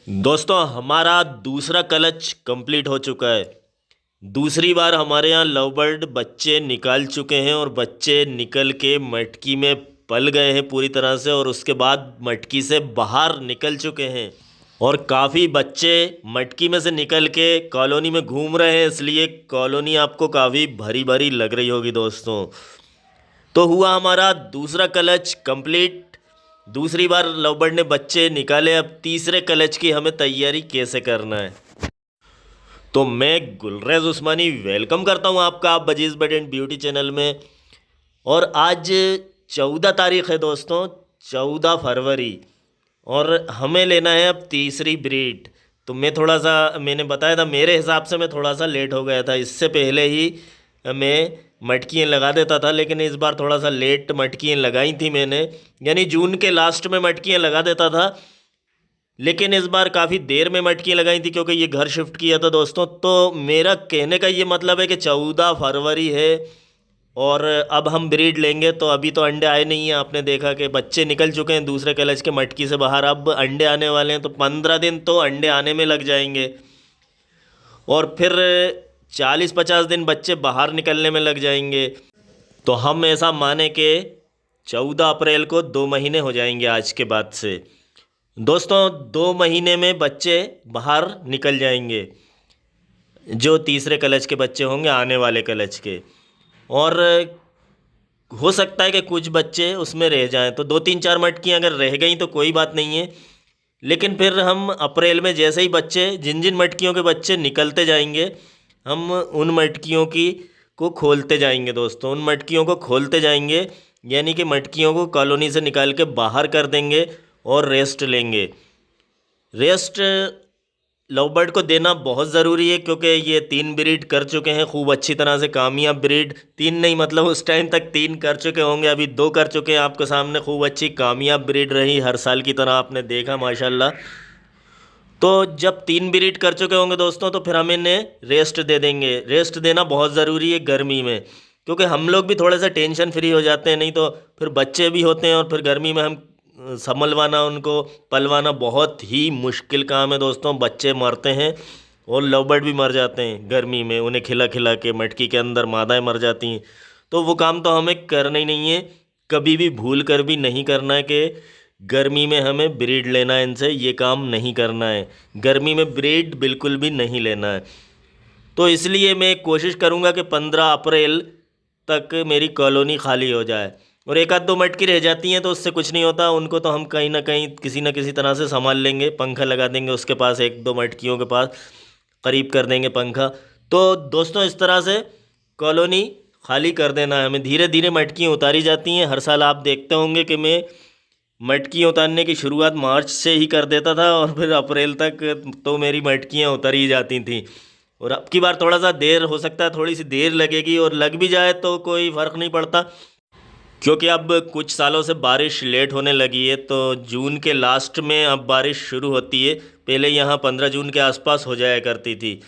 दोस्तों हमारा दूसरा क्लच कंप्लीट हो चुका है। दूसरी बार हमारे यहाँ लव बर्ड बच्चे निकाल चुके हैं और बच्चे निकल के मटकी में पल गए हैं पूरी तरह से, और उसके बाद मटकी से बाहर निकल चुके हैं। और काफ़ी बच्चे मटकी में से निकल के कॉलोनी में घूम रहे हैं, इसलिए कॉलोनी आपको काफ़ी भरी भरी लग रही होगी दोस्तों। तो हुआ हमारा दूसरा क्लच कंप्लीट। दूसरी बार लवबर्ड ने बच्चे निकाले। अब तीसरे क्लच की हमें तैयारी कैसे करना है। तो मैं गुलरेज उस्मानी वेलकम करता हूं आपका आप budgies bird and beauty channel में। और आज 14 तारीख है दोस्तों, 14 फरवरी, और हमें लेना है अब तीसरी ब्रीड। तो मैंने बताया था, मेरे हिसाब से मैं थोड़ा सा लेट हो गया था। इससे पहले ही मैं मटकियाँ लगा देता था, लेकिन इस बार थोड़ा सा लेट मटकियाँ लगाई थी मैंने, यानी जून के लास्ट में मटकियाँ लगा देता था। लेकिन इस बार काफ़ी देर में मटकियाँ लगाई थी क्योंकि ये घर शिफ्ट किया था दोस्तों। तो मेरा कहने का ये मतलब है कि 14 फरवरी है और अब हम ब्रीड लेंगे। तो अभी तो अंडे आए नहीं हैं, आपने देखा कि बच्चे निकल चुके हैं दूसरे क्लच के मटकी से बाहर। अब अंडे आने वाले हैं, तो 15 दिन तो अंडे आने में लग जाएंगे, और फिर 40-50 दिन बच्चे बाहर निकलने में लग जाएंगे। तो हम ऐसा माने कि 14 अप्रैल को 2 महीने हो जाएंगे आज के बाद से। दोस्तों 2 महीने में बच्चे बाहर निकल जाएंगे, जो तीसरे क्लच के बच्चे होंगे आने वाले क्लच के। और हो सकता है कि कुछ बच्चे उसमें रह जाएं, तो 2-3-4 मटकियाँ अगर रह गई तो कोई बात नहीं है। लेकिन फिर हम अप्रैल में जैसे ही बच्चे, जिन जिन मटकियों के बच्चे निकलते जाएंगे, हम उन मटकियों की को खोलते जाएंगे दोस्तों। उन मटकियों को खोलते जाएंगे, यानी कि मटकियों को कॉलोनी से निकाल के बाहर कर देंगे और रेस्ट लेंगे। रेस्ट लवबर्ड को देना बहुत ज़रूरी है, क्योंकि ये 3 ब्रीड कर चुके हैं खूब अच्छी तरह से, कामयाब ब्रीड। 3 नहीं, मतलब उस टाइम तक 3 कर चुके होंगे, अभी 2 कर चुके हैं आपके सामने। खूब अच्छी कामयाब ब्रीड रही, हर साल की तरह आपने देखा माशाल्लाह। तो जब 3 ब्रीड कर चुके होंगे दोस्तों, तो फिर हम इन्हें रेस्ट दे देंगे। रेस्ट देना बहुत ज़रूरी है गर्मी में, क्योंकि हम लोग भी थोड़े से टेंशन फ्री हो जाते हैं। नहीं तो फिर बच्चे भी होते हैं, और फिर गर्मी में हम संभलवाना, उनको पलवाना बहुत ही मुश्किल काम है दोस्तों। बच्चे मरते हैं और लव बर्ड भी मर जाते हैं गर्मी में, उन्हें खिला खिला के मटकी के अंदर मादाएं मर जाती हैं। तो वो काम तो हमें करना ही नहीं है, कभी भी भूल कर भी नहीं करना है कि गर्मी में हमें ब्रीड लेना है इनसे। ये काम नहीं करना है, गर्मी में ब्रीड बिल्कुल भी नहीं लेना है। तो इसलिए मैं कोशिश करूँगा कि 15 अप्रैल तक मेरी कॉलोनी खाली हो जाए। और एक आध दो मटकी रह जाती हैं तो उससे कुछ नहीं होता, उनको तो हम कहीं ना कहीं किसी न किसी तरह से संभाल लेंगे। पंखा लगा देंगे उसके पास, एक दो मटकियों के पास करीब कर देंगे पंखा। तो दोस्तों इस तरह से कॉलोनी खाली कर देना है हमें। धीरे धीरे मटकियाँ उतारी जाती हैं। हर साल आप देखते होंगे कि मैं मटकियाँ उतारने की शुरुआत मार्च से ही कर देता था, और फिर अप्रैल तक तो मेरी मटकियाँ उतर ही जाती थी। और अब की बार थोड़ा सा देर हो सकता है, थोड़ी सी देर लगेगी, और लग भी जाए तो कोई फ़र्क नहीं पड़ता, क्योंकि अब कुछ सालों से बारिश लेट होने लगी है। तो जून के लास्ट में अब बारिश शुरू होती है, पहले यहाँ 15 जून के आसपास हो जाया करती थी।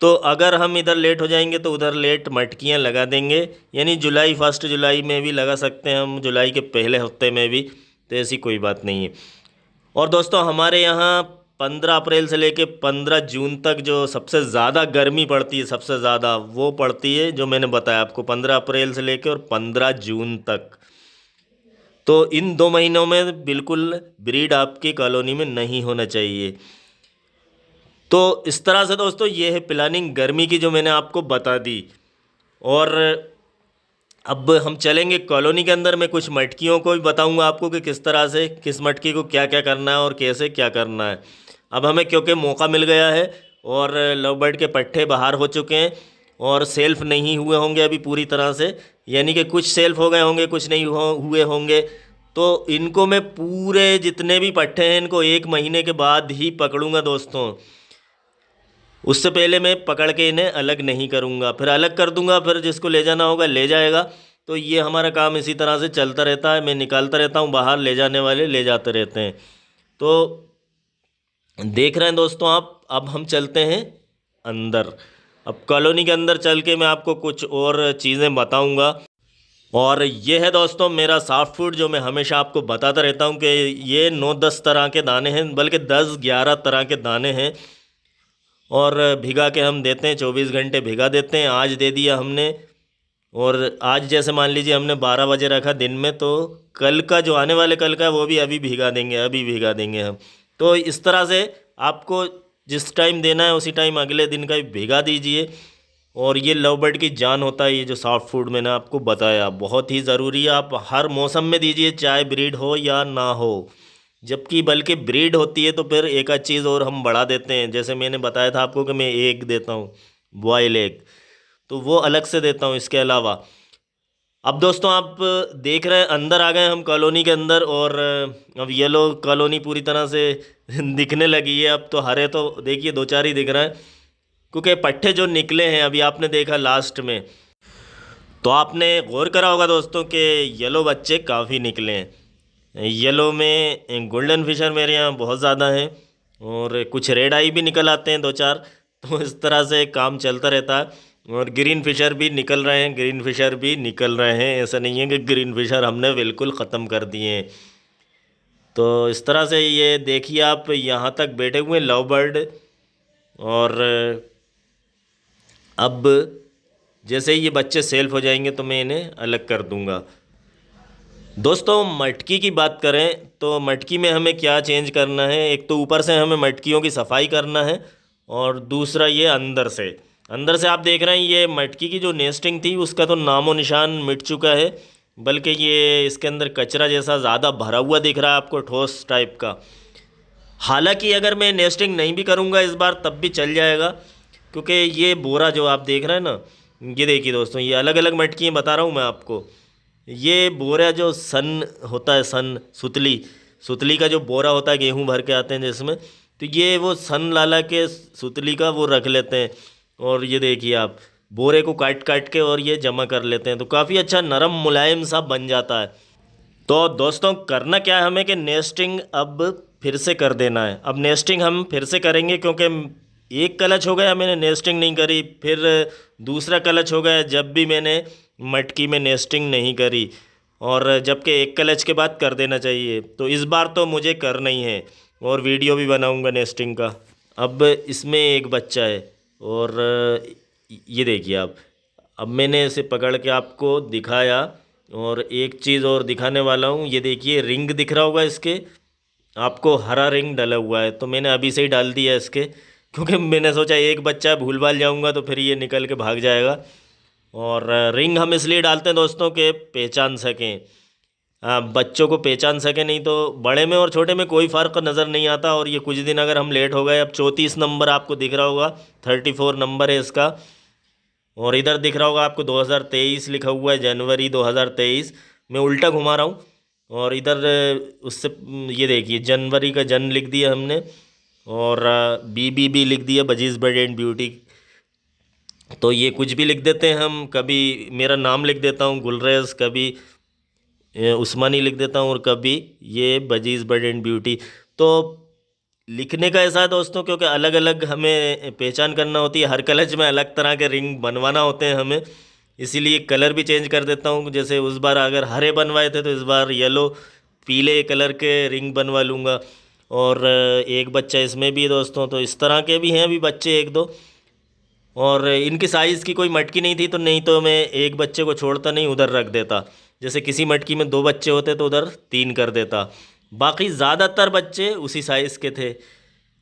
तो अगर हम इधर लेट हो जाएंगे तो उधर लेट मटकियाँ लगा देंगे, यानी जुलाई, 1 जुलाई में भी लगा सकते हैं हम, जुलाई के पहले हफ्ते में भी। तो ऐसी कोई बात नहीं है। और दोस्तों हमारे यहाँ 15 अप्रैल से लेके 15 जून तक जो सबसे ज़्यादा गर्मी पड़ती है, सबसे ज़्यादा वो पड़ती है जो मैंने बताया आपको, 15 अप्रैल से लेके और 15 जून तक। तो इन 2 महीनों में बिल्कुल ब्रीड आपकी कॉलोनी में नहीं होना चाहिए। तो इस तरह से दोस्तों ये है प्लानिंग गर्मी की जो मैंने आपको बता दी। और अब हम चलेंगे कॉलोनी के अंदर। मैं कुछ मटकियों को भी बताऊंगा आपको कि किस तरह से किस मटकी को क्या क्या करना है और कैसे क्या करना है। अब हमें क्योंकि मौका मिल गया है और लव बर्ड के पट्टे बाहर हो चुके हैं और सेल्फ नहीं हुए होंगे अभी पूरी तरह से, यानी कि कुछ सेल्फ हो गए होंगे, कुछ नहीं हुए होंगे। तो इनको मैं पूरे जितने भी पट्टे हैं इनको 1 महीने के बाद ही पकड़ूंगा दोस्तों। उससे पहले मैं पकड़ के इन्हें अलग नहीं करूँगा, फिर अलग कर दूंगा, फिर जिसको ले जाना होगा ले जाएगा। तो ये हमारा काम इसी तरह से चलता रहता है। मैं निकालता रहता हूँ बाहर, ले जाने वाले ले जाते रहते हैं। तो देख रहे हैं दोस्तों आप, अब हम चलते हैं अंदर। अब कॉलोनी के अंदर चल के मैं आपको कुछ और चीज़ें बताऊँगा। और ये है दोस्तों मेरा सॉफ्ट फूड, जो मैं हमेशा आपको बताता रहता हूँ कि ये 9-10 तरह के दाने हैं, बल्कि 10-11 तरह के दाने हैं। और भिगा के हम देते हैं, 24 घंटे भिगा देते हैं। आज दे दिया हमने, और आज जैसे मान लीजिए हमने 12 बजे रखा दिन में, तो कल का जो आने वाले कल का है वो भी अभी भिगा देंगे, अभी भिगा देंगे हम। तो इस तरह से आपको जिस टाइम देना है उसी टाइम अगले दिन का भी भिगा दीजिए। और ये लव बर्ड की जान होता है, ये जो सॉफ्ट फूड मैंने आपको बताया बहुत ही ज़रूरी है। आप हर मौसम में दीजिए, चाहे ब्रीड हो या ना हो। जबकि बल्कि ब्रीड होती है तो फिर एक आध चीज़ और हम बढ़ा देते हैं, जैसे मैंने बताया था आपको कि मैं एग देता हूँ, बॉयल एग, तो वो अलग से देता हूँ इसके अलावा। अब दोस्तों आप देख रहे हैं अंदर आ गए हम कॉलोनी के अंदर, और अब येलो कॉलोनी पूरी तरह से दिखने लगी है। अब तो हरे तो देखिए 2-4 ही दिख रहे हैं, क्योंकि पट्टे जो निकले हैं अभी आपने देखा लास्ट में, तो आपने गौर करा होगा दोस्तों कि येलो बच्चे काफ़ी निकले हैं। येलो में गोल्डन फिशर मेरे यहाँ बहुत ज़्यादा हैं, और कुछ रेड आई भी निकल आते हैं 2-4। तो इस तरह से काम चलता रहता है। और ग्रीन फिशर भी निकल रहे हैं, ग्रीन फिशर भी निकल रहे हैं, ऐसा नहीं है कि ग्रीन फिशर हमने बिल्कुल ख़त्म कर दिए हैं। तो इस तरह से ये देखिए आप यहाँ तक बैठे हुए लव बर्ड। और अब जैसे ही ये बच्चे सेल्फ हो जाएंगे तो मैं इन्हें अलग कर दूंगा। दोस्तों मटकी की बात करें तो मटकी में हमें क्या चेंज करना है, एक तो ऊपर से हमें मटकियों की सफाई करना है, और दूसरा ये अंदर से आप देख रहे हैं ये मटकी की जो नेस्टिंग थी उसका तो नामो निशान मिट चुका है, बल्कि ये इसके अंदर कचरा जैसा ज़्यादा भरा हुआ दिख रहा है आपको, ठोस टाइप का। हालांकि अगर मैं नेस्टिंग नहीं भी करूंगा इस बार तब भी चल जाएगा, क्योंकि ये बोरा जो आप देख रहे हैं ना, ये देखिए दोस्तों, ये अलग अलग मटकी हैं बता रहा हूँ मैं आपको। ये बोरा जो सन होता है, सन सुतली सुतली का जो बोरा होता है, गेहूं भर के आते हैं जिसमें, तो ये वो सन लाला के सुतली का वो रख लेते हैं। और ये देखिए आप बोरे को काट काट के और ये जमा कर लेते हैं, तो काफ़ी अच्छा नरम मुलायम सा बन जाता है। तो दोस्तों करना क्या है हमें कि नेस्टिंग अब फिर से कर देना है। अब नेस्टिंग हम फिर से करेंगे, क्योंकि एक कलच हो गया मैंने नेस्टिंग नहीं करी, फिर दूसरा कलच हो गया जब भी मैंने मटकी में नेस्टिंग नहीं करी, और जबकि एक कलच के बाद कर देना चाहिए। तो इस बार तो मुझे करना ही है, और वीडियो भी बनाऊंगा नेस्टिंग का। अब इसमें एक बच्चा है, और ये देखिए आप, अब मैंने इसे पकड़ के आपको दिखाया, और एक चीज़ और दिखाने वाला हूँ। ये देखिए रिंग दिख रहा होगा इसके आपको, हरा रिंग डला हुआ है, तो मैंने अभी से ही डाल दिया इसके, क्योंकि मैंने सोचा एक बच्चा भूल भाल जाऊँगा तो फिर ये निकल के भाग जाएगा। और रिंग हम इसलिए डालते हैं दोस्तों के पहचान सकें, बच्चों को पहचान सकें, नहीं तो बड़े में और छोटे में कोई फ़र्क नज़र नहीं आता। और ये कुछ दिन अगर हम लेट हो गए, अब 34 नंबर आपको दिख रहा होगा, 34 नंबर है इसका, और इधर दिख रहा होगा आपको 2023 लिखा हुआ है, जनवरी 2023। मैं उल्टा घुमा रहा हूँ, और इधर उससे ये देखिए जनवरी का जन लिख दिया हमने, और BBB लिख दिया, बजीज़ बर्ड एंड ब्यूटी। तो ये कुछ भी लिख देते हैं हम, कभी मेरा नाम लिख देता हूँ गुलरेज, कभी उस्मानी लिख देता हूँ, और कभी ये बजीज़ बर्ड एंड ब्यूटी। तो लिखने का ऐसा है दोस्तों, क्योंकि अलग अलग हमें पहचान करना होती है, हर कलच में अलग तरह के रिंग बनवाना होते हैं हमें, इसीलिए कलर भी चेंज कर देता हूँ। जैसे उस बार अगर हरे बनवाए थे तो इस बार येलो पीले कलर के रिंग बनवा लूँगा। और एक बच्चा इसमें भी है दोस्तों, तो इस तरह के भी हैं अभी बच्चे एक दो। और इनकी साइज़ की कोई मटकी नहीं थी, तो नहीं तो मैं एक बच्चे को छोड़ता नहीं, उधर रख देता। जैसे किसी मटकी में 2 बच्चे होते तो उधर 3 कर देता, बाकी ज़्यादातर बच्चे उसी साइज़ के थे।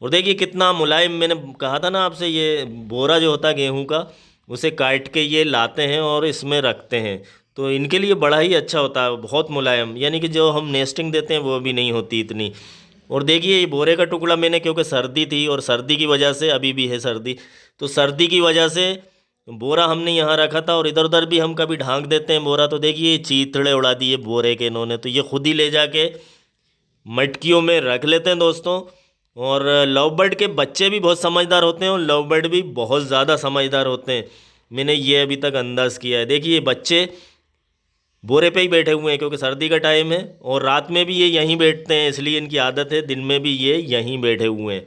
और देखिए कितना मुलायम, मैंने कहा था ना आपसे, ये बोरा जो होता है गेहूं का, उसे काट के ये लाते हैं और इसमें रखते हैं, तो इनके लिए बड़ा ही अच्छा होता है, बहुत मुलायम, यानी कि जो हम नेस्टिंग देते हैं वो भी नहीं होती इतनी। और देखिए ये बोरे का टुकड़ा मैंने, क्योंकि सर्दी थी और सर्दी की वजह से, अभी भी है सर्दी, तो सर्दी की वजह से बोरा हमने यहाँ रखा था, और इधर उधर भी हम कभी ढांक देते हैं बोरा, तो देखिए चीथड़े उड़ा दिए बोरे के इन्होंने, तो ये खुद ही ले जाके मटकियों में रख लेते हैं दोस्तों। और लव बर्ड के बच्चे भी बहुत समझदार होते हैं, और लव बर्ड भी बहुत ज़्यादा समझदार होते हैं, मैंने ये अभी तक अंदाज़ किया है। देखिए बच्चे बोरे पे ही बैठे हुए हैं, क्योंकि सर्दी का टाइम है, और रात में भी ये यहीं बैठते हैं, इसलिए इनकी आदत है, दिन में भी ये यहीं बैठे हुए हैं।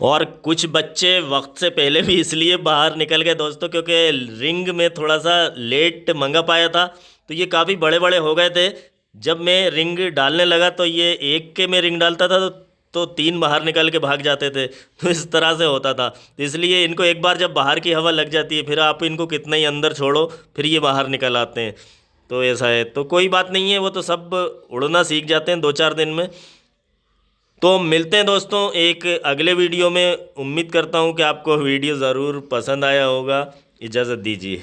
और कुछ बच्चे वक्त से पहले भी इसलिए बाहर निकल गए दोस्तों, क्योंकि रिंग में थोड़ा सा लेट मंगा पाया था, तो तो ये काफ़ी बड़े बड़े हो गए थे। जब मैं रिंग डालने लगा तो ये एक के में रिंग डालता था तो 3 बाहर निकल के भाग जाते थे। तो इस तरह से होता था। तो इसलिए इनको एक बार जब बाहर की हवा लग जाती है, फिर आप इनको कितना ही अंदर छोड़ो, फिर ये बाहर निकल आते हैं। तो ऐसा है, तो कोई बात नहीं है, वो तो सब उड़ना सीख जाते हैं 2-4 दिन में। तो मिलते हैं दोस्तों एक अगले वीडियो में। उम्मीद करता हूँ कि आपको वीडियो ज़रूर पसंद आया होगा। इजाज़त दीजिए।